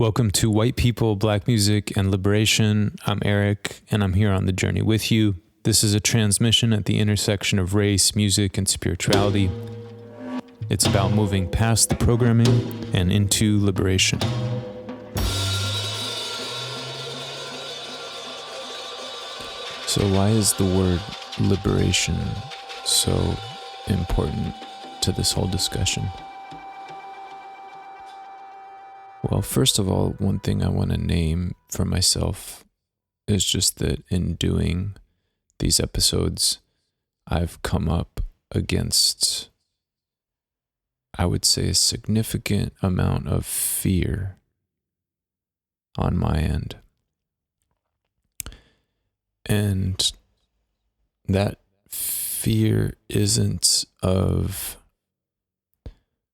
Welcome to White People, Black Music, and Liberation. I'm Eric, and I'm here on the journey with you. This is a transmission at the intersection of race, music, and spirituality. It's about moving past the programming and into liberation. So why is the word liberation so important to this whole discussion? Well, first of all, one thing I want to name for myself is just that in doing these episodes, I've come up against, I would say, a significant amount of fear on my end. And that fear isn't of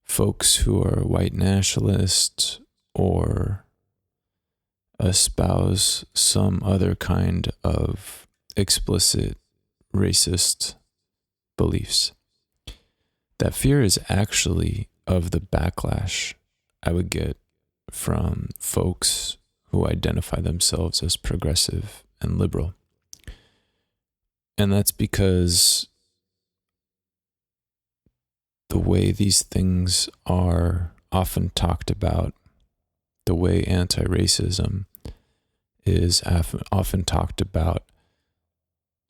folks who are white nationalists or espouse some other kind of explicit racist beliefs. That fear is actually of the backlash I would get from folks who identify themselves as progressive and liberal. And that's because the way these things are often talked about, the way anti-racism is often talked about,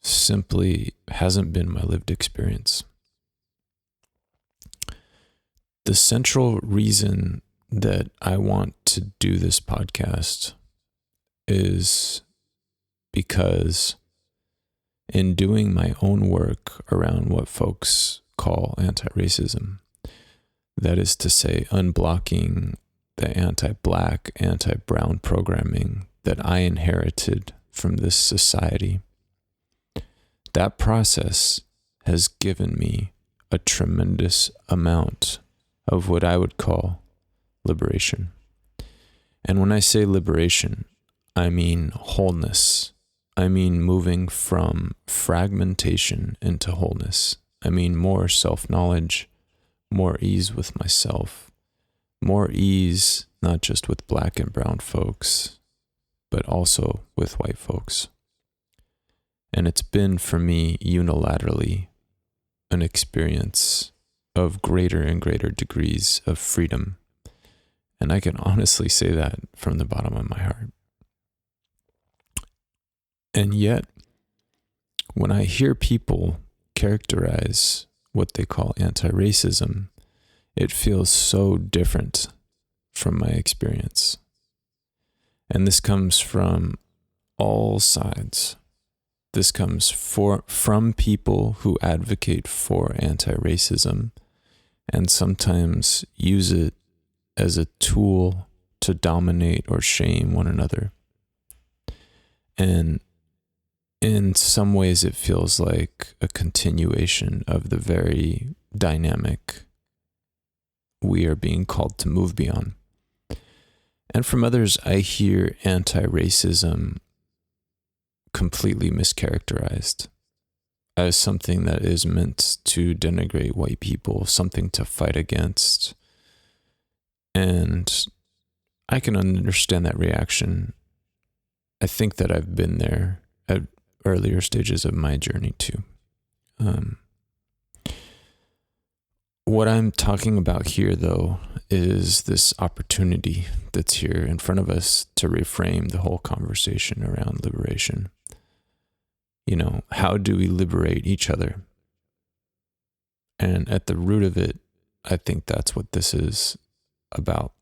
simply hasn't been my lived experience. The central reason that I want to do this podcast is because in doing my own work around what folks call anti-racism, that is to say, unblocking the anti-black, anti-brown programming that I inherited from this society. That process has given me a tremendous amount of what I would call liberation. And when I say liberation, I mean wholeness. I mean moving from fragmentation into wholeness. I mean more self-knowledge, more ease with myself, more ease not just with black and brown folks, but also with white folks. And it's been for me unilaterally an experience of greater and greater degrees of freedom. And I can honestly say that from the bottom of my heart. And yet, when I hear people characterize what they call anti-racism, it feels so different from my experience. And this comes from all sides. This comes from people who advocate for anti-racism and sometimes use it as a tool to dominate or shame one another. And in some ways, it feels like a continuation of the very dynamic we are being called to move beyond. And from others, I hear anti-racism completely mischaracterized as something that is meant to denigrate white people, something to fight against. And I can understand that reaction. I think that I've been there at earlier stages of my journey too. What I'm talking about here, though, is this opportunity that's here in front of us to reframe the whole conversation around liberation. You know, how do we liberate each other? And at the root of it, I think that's what this is about.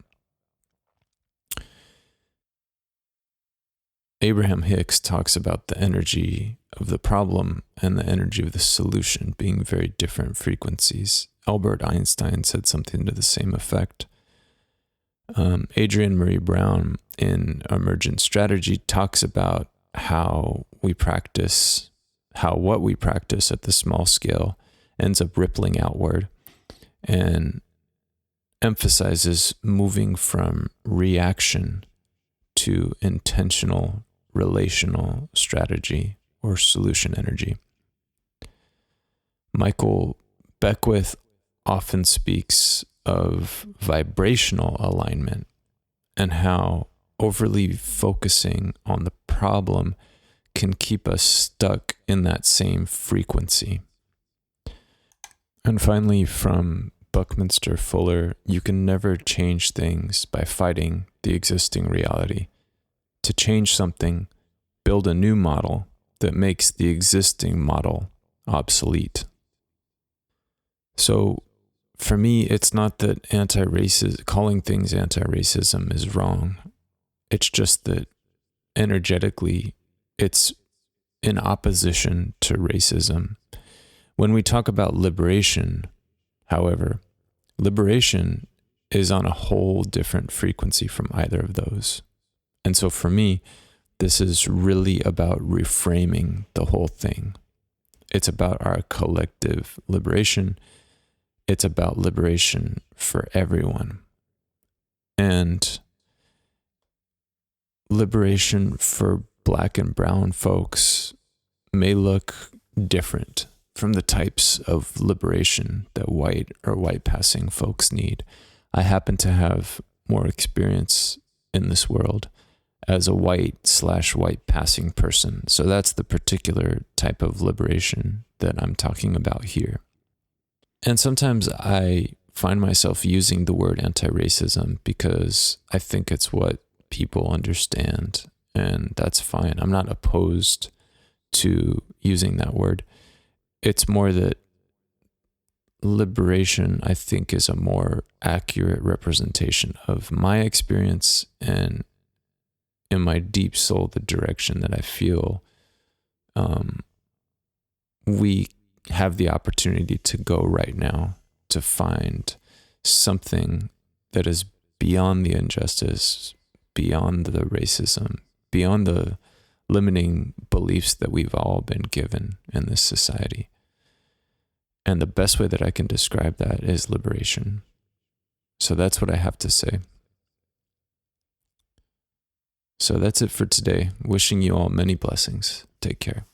Abraham Hicks talks about the energy of the problem and the energy of the solution being very different frequencies. Albert Einstein said something to the same effect. Adrienne Marie Brown in Emergent Strategy talks about how what we practice at the small scale ends up rippling outward, and emphasizes moving from reaction to intentional relational strategy or solution energy. Michael Beckwith often speaks of vibrational alignment and how overly focusing on the problem can keep us stuck in that same frequency. And finally, from Buckminster Fuller, you can never change things by fighting the existing reality. To change something, build a new model that makes the existing model obsolete. So for me, it's not that calling things anti-racism is wrong. It's just that energetically, it's in opposition to racism. When we talk about liberation, however, liberation is on a whole different frequency from either of those. And so for me, this is really about reframing the whole thing. It's about our collective liberation. It's about liberation for everyone. And liberation for Black and brown folks may look different from the types of liberation that white or white passing folks need. I happen to have more experience in this world as a white/white passing person. So that's the particular type of liberation that I'm talking about here. And sometimes I find myself using the word anti-racism because I think it's what people understand, and that's fine. I'm not opposed to using that word. It's more that liberation, I think, is a more accurate representation of my experience and in my deep soul, the direction that I feel we have the opportunity to go right now to find something that is beyond the injustice, beyond the racism, beyond the limiting beliefs that we've all been given in this society. And the best way that I can describe that is liberation. So that's what I have to say. So that's it for today. Wishing you all many blessings. Take care.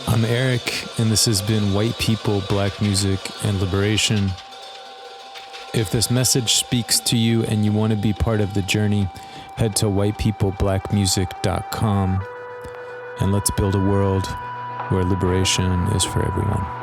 I'm Eric, and this has been White People, Black Music, and Liberation. If this message speaks to you and you want to be part of the journey, head to whitepeopleblackmusic.com and let's build a world where liberation is for everyone.